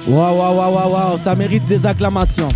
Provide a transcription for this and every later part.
Waouh, waouh, waouh, waouh, waouh, ça mérite des acclamations.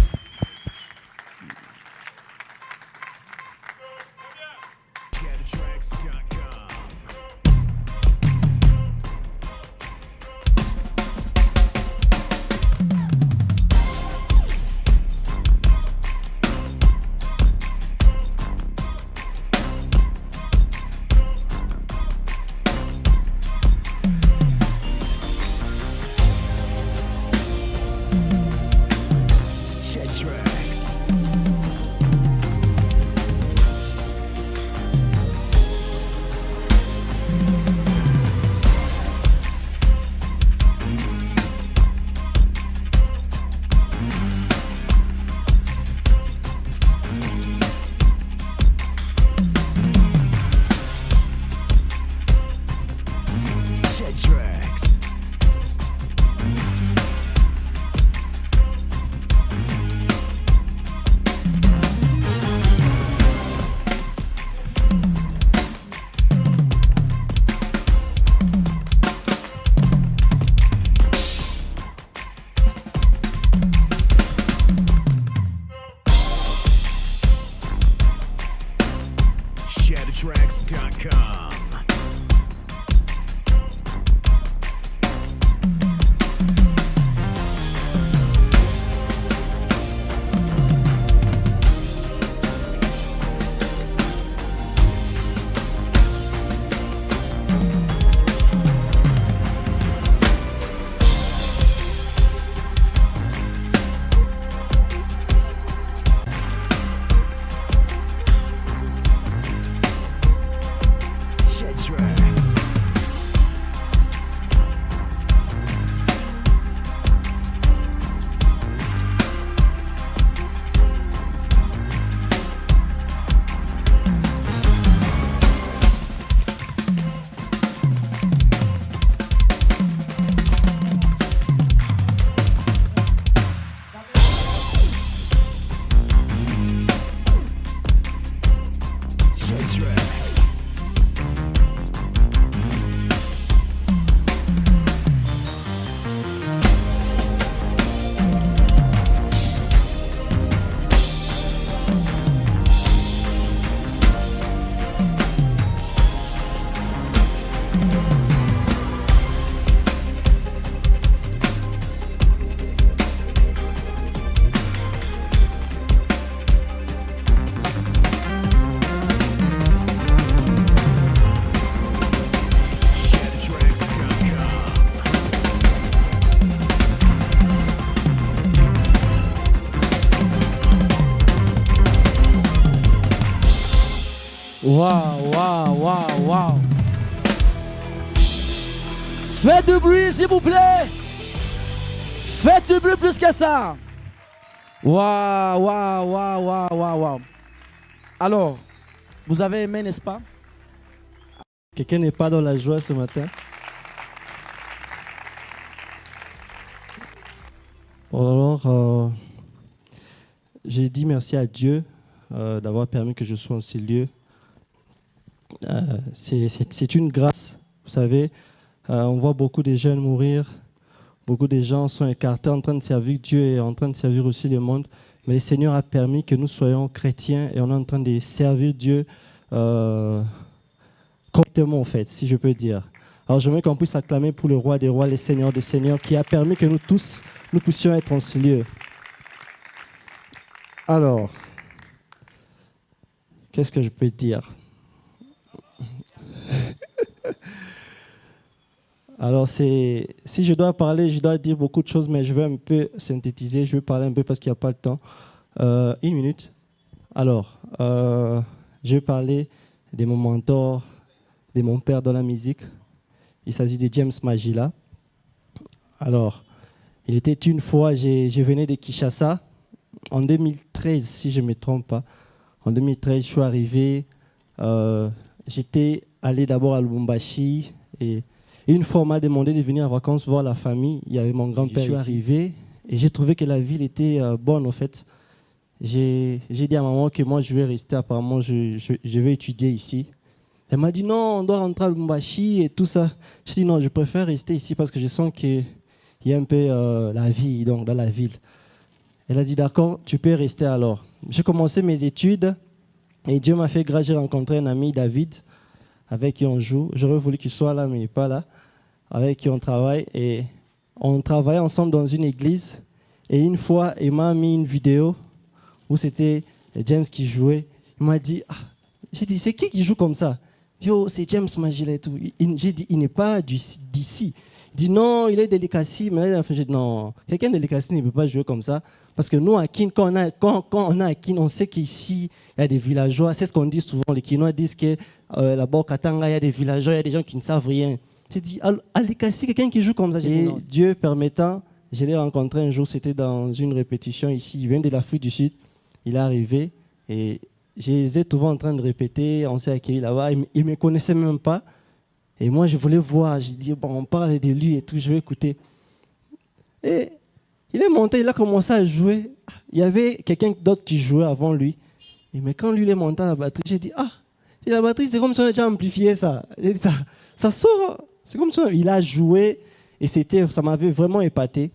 Shattertracks.com. Tracks. Waouh, waouh, waouh, waouh. Faites du bruit, s'il vous plaît. Faites du bruit plus que ça. Waouh, waouh, waouh, waouh, waouh, waouh. Alors, vous avez aimé, n'est-ce pas? Quelqu'un n'est pas dans la joie ce matin? Alors, j'ai dit merci à Dieu d'avoir permis que je sois en ces lieux. C'est une grâce, vous savez. On voit beaucoup de jeunes mourir, beaucoup de gens sont écartés en train de servir Dieu et en train de servir aussi le monde. Mais le Seigneur a permis que nous soyons chrétiens et on est en train de servir Dieu correctement, en fait, si je peux dire. Alors, j'aimerais qu'on puisse acclamer pour le roi des rois, le Seigneur des seigneurs, qui a permis que nous tous, nous puissions être en ce lieu. Alors, qu'est-ce que je peux dire? Alors, si je dois parler, je dois dire beaucoup de choses, mais je vais un peu synthétiser, je vais parler un peu parce qu'il n'y a pas le temps. Une minute. Alors, je vais parler de mon mentor, de mon père dans la musique. Il s'agit de James Magila. Alors, il était une fois, je venais de Kinshasa, en 2013, si je ne me trompe pas. En 2013, je suis arrivé, j'étais allé d'abord à Lubumbashi et une fois, on m'a demandé de venir en vacances voir la famille. Il y avait mon grand-père. Je suis arrivé et j'ai trouvé que la ville était bonne, en fait. J'ai dit à maman que moi, je vais rester. Apparemment, je vais étudier ici. Elle m'a dit non, on doit rentrer à Lubumbashi et tout ça. Je dis non, je préfère rester ici parce que je sens qu'il il y a un peu la vie donc, dans la ville. Elle a dit, d'accord, tu peux rester alors. J'ai commencé mes études et Dieu m'a fait grâce, j'ai rencontré un ami, David, avec qui on joue. J'aurais voulu qu'il soit là, mais il n'est pas là. Avec qui on travaille. Et on travaillait ensemble dans une église. Et une fois, il m'a mis une vidéo où c'était James qui jouait. Il m'a dit, j'ai dit, c'est qui joue comme ça? Il dit, oh, c'est James Magila et tout. J'ai dit, il n'est pas d'ici. Il dit, non, il est de l'Ikasi. Mais là, j'ai dit, non, quelqu'un de l'Ikasi ne peut pas jouer comme ça. Parce que nous, à Kin, quand on a à Kin, on sait qu'ici, il y a des villageois. C'est ce qu'on dit souvent. Les Kinois disent que là-bas au Katanga, il y a des villageois, il y a des gens qui ne savent rien. J'ai dit, à l'Ikasi, quelqu'un qui joue comme ça. J'ai dit, non. Dieu permettant, je l'ai rencontré un jour, c'était dans une répétition ici. Il vient de l'Afrique du Sud. Il est arrivé et je les ai souvent en train de répéter. On s'est accueillis là-bas. Il ne me connaissait même pas. Et moi, je voulais voir. J'ai dit, bon, on parle de lui et tout, je vais écouter. Et il est monté, il a commencé à jouer. Il y avait quelqu'un d'autre qui jouait avant lui. Mais quand lui, il est monté à la batterie, j'ai dit, et la batterie, c'est comme si on avait déjà amplifié ça. Et ça sort. C'est comme si il a joué et ça m'avait vraiment épaté.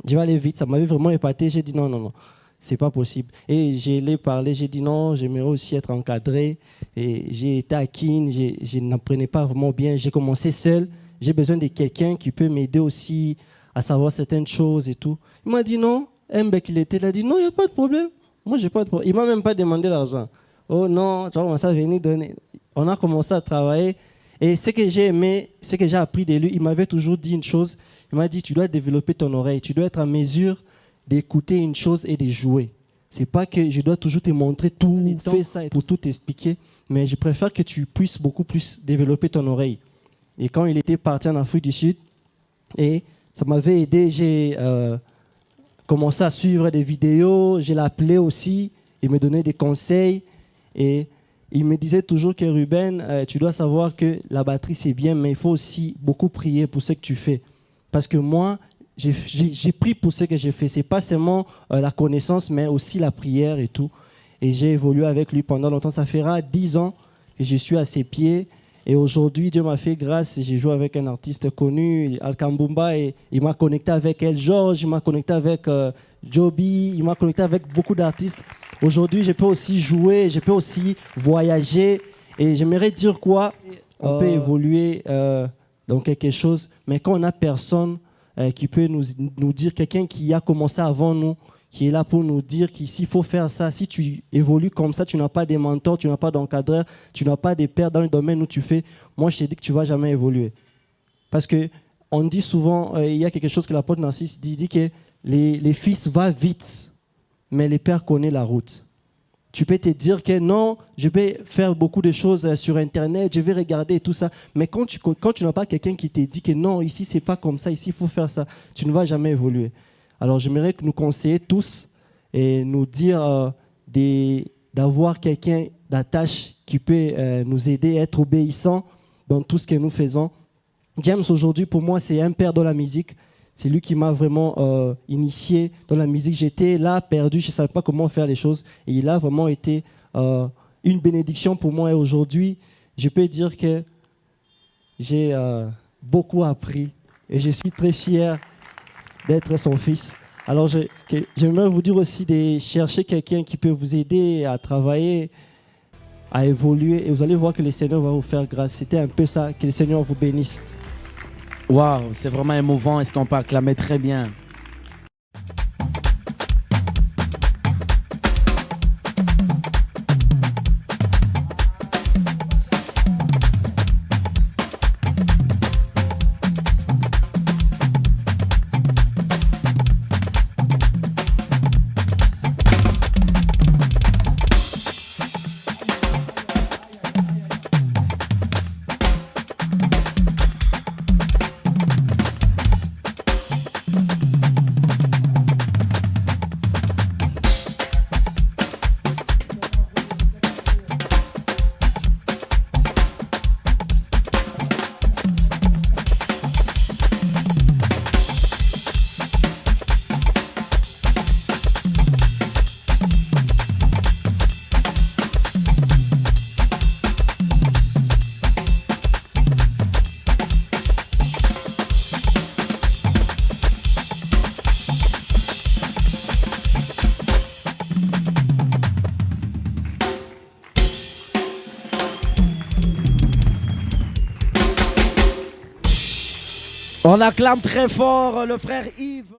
Je vais aller vite, ça m'avait vraiment épaté. J'ai dit, non, c'est pas possible. Et je l'ai parlé, j'ai dit, non, j'aimerais aussi être encadré. Et j'ai été à Kin, je n'apprenais pas vraiment bien. J'ai commencé seul. J'ai besoin de quelqu'un qui peut m'aider aussi à savoir certaines choses et tout. Il m'a dit non. Mbek, il a dit non, il n'y a pas de problème. Moi, j'ai pas de problème. Il ne m'a même pas demandé l'argent. Oh non, tu vas commencer à venir donner. On a commencé à travailler. Et ce que j'ai aimé, ce que j'ai appris de lui, il m'avait toujours dit une chose. Il m'a dit, tu dois développer ton oreille. Tu dois être en mesure d'écouter une chose et de jouer. Ce n'est pas que je dois toujours te montrer tout, fais ça pour tout t'expliquer. Mais je préfère que tu puisses beaucoup plus développer ton oreille. Et quand il était parti en Afrique du Sud, et ça m'avait aidé, j'ai commencé à suivre des vidéos, je l'appelais aussi, il me donnait des conseils et il me disait toujours que Ruben, tu dois savoir que la batterie c'est bien, mais il faut aussi beaucoup prier pour ce que tu fais. Parce que moi, j'ai pris pour ce que j'ai fait. Ce n'est pas seulement la connaissance, mais aussi la prière et tout. Et j'ai évolué avec lui pendant longtemps. Ça fera 10 ans que je suis à ses pieds. Et aujourd'hui, Dieu m'a fait grâce. J'ai joué avec un artiste connu, Alkambumba, et il m'a connecté avec El George, il m'a connecté avec Joby, il m'a connecté avec beaucoup d'artistes. Aujourd'hui, je peux aussi jouer, je peux aussi voyager. Et j'aimerais dire quoi? On peut évoluer dans quelque chose, mais quand on n'a personne qui peut nous dire, quelqu'un qui a commencé avant nous, qui est là pour nous dire qu'ici, il faut faire ça. Si tu évolues comme ça, tu n'as pas de mentor, tu n'as pas d'encadreur, tu n'as pas de père dans le domaine où tu fais. Moi, je te dis que tu ne vas jamais évoluer. Parce qu'on dit souvent, il y a quelque chose que l'apôtre Narcisse dit que les fils vont vite, mais les pères connaissent la route. Tu peux te dire que non, je vais faire beaucoup de choses sur Internet, je vais regarder tout ça. Mais quand tu n'as pas quelqu'un qui te dit que non, ici, ce n'est pas comme ça, ici, il faut faire ça, tu ne vas jamais évoluer. Alors, j'aimerais que nous conseiller tous et nous dire d'avoir quelqu'un d'attache qui peut nous aider à être obéissant dans tout ce que nous faisons. James, aujourd'hui, pour moi, c'est un père dans la musique. C'est lui qui m'a vraiment initié dans la musique. J'étais là, perdu, je ne savais pas comment faire les choses. Et il a vraiment été une bénédiction pour moi. Et aujourd'hui, je peux dire que j'ai beaucoup appris et je suis très fier d'être son fils. Alors, j'aimerais vous dire aussi de chercher quelqu'un qui peut vous aider à travailler, à évoluer. Et vous allez voir que le Seigneur va vous faire grâce. C'était un peu ça. Que le Seigneur vous bénisse. Waouh, c'est vraiment émouvant. Est-ce qu'on peut acclamer très bien? On acclame très fort le frère Yves.